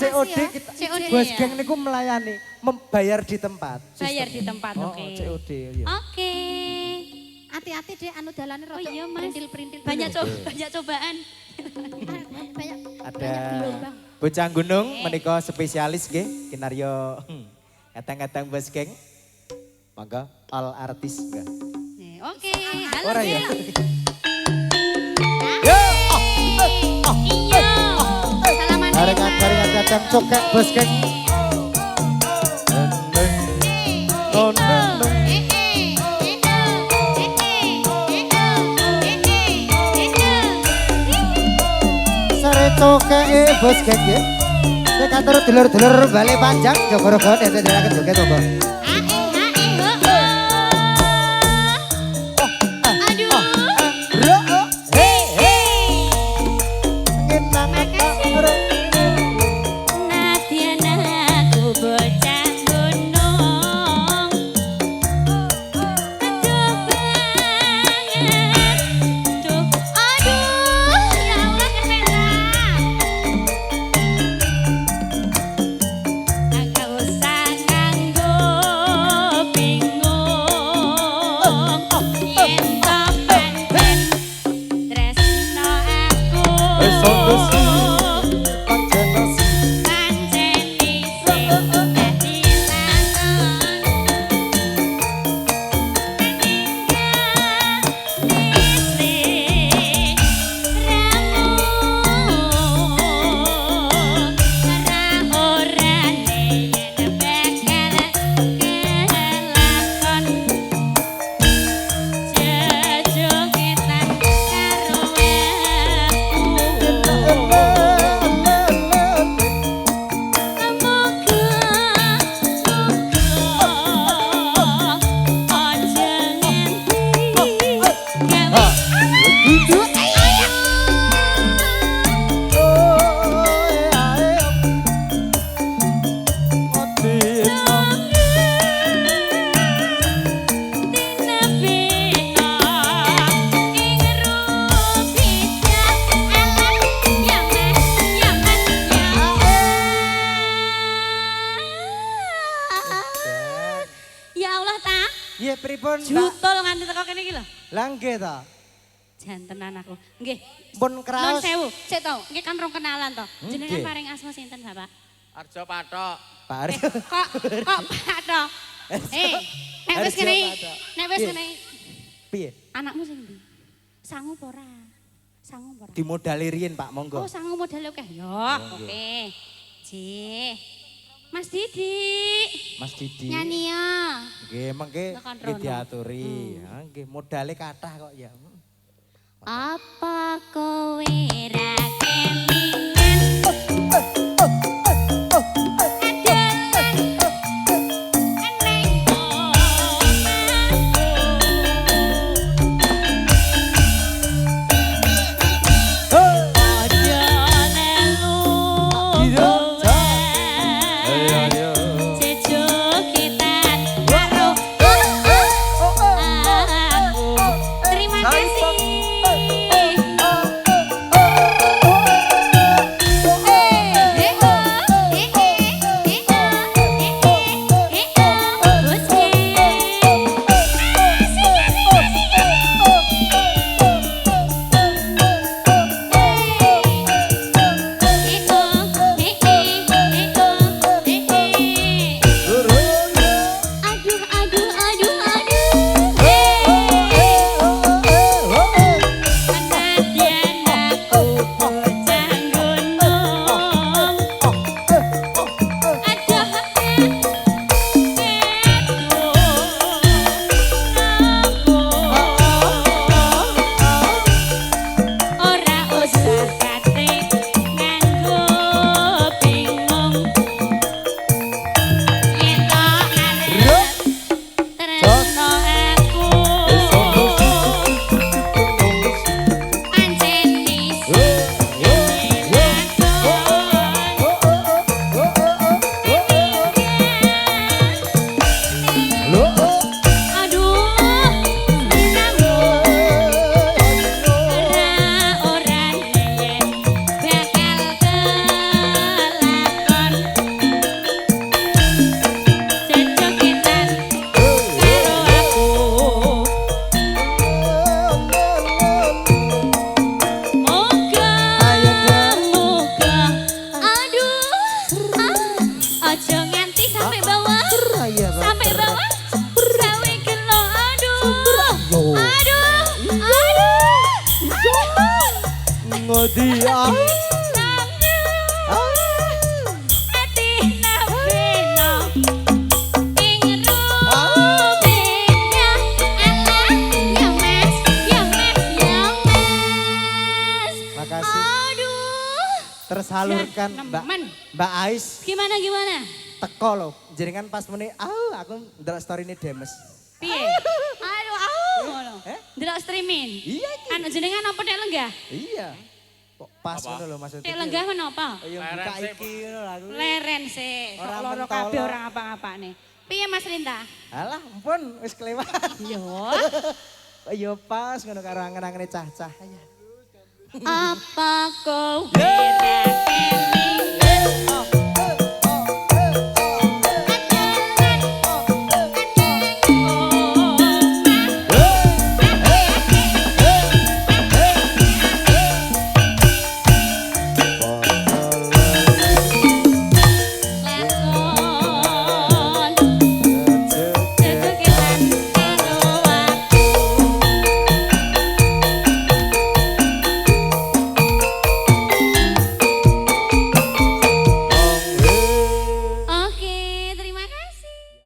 COD kita. Bos geng niku melayani, membayar di tempat. Bayar di tempat, oke. COD ya. Oke. Hati-hati deh anu dalane Oh rada iya Mas. perintil-perintil. Banyak cobaan. Banyak Ada gelombang. bocah gunung menika spesialis nggih kinaryo kadang-kadang bos geng. Monggo all artis nggih. Oke, halo Ora ya. Iya. Salaman. Barengan kadang cokek bos geng. Sare cokeke bos geng nggih. Nek kantor dulur-dulur bali panjang jogoro-goro ndedelaken joget to, Mbak. Iya pripun Jutul nganti teko kene iki lho. Lah nggih ta. Jantenan aku. Nggih. Pun kraos. Nun sewu. Sik to, nggih kan rong kenalan to. Jenengan paring asma sinten, Bapak? Arjo Patok. Pak Arjo. Kok Patok? Nek wis kene. Nek wis kene. Piye? Anakmu sing ndi? Sangu apa ora? Sangu apa ora? Dimodali riyen Pak, monggo. Oh, sangu modal oke. Yo, oke. Jih. Mas Didi. Mas Didi. Nyanyi ya. Nggih, mengke Tekan nggih rono. diaturi. Ya nggih, modale kathah kok ya. Apa kowe ra kelingan? Oh salurkan Mbak Nemen. Mbak Ais Gimana? teko lho. Jenengan pas muni aku ndelok story-ne Demes. Piye? Aduh, ngono. Ndelok streaming. Iya iki. Anu jenengan apa nek lenggah? Iya. Kok pas ngono lho maksudnya. Nek lenggah menapa? Ayo buka iki ngono lho aku. Leren sih, sok Orang loro mentolo. kabeh orang apa-apane. Piye Mas Rinta? Alah, ampun wis kelewat. Yo. Ayo pas ngono karo angen-angene cah-cah. Apa kau Yeay.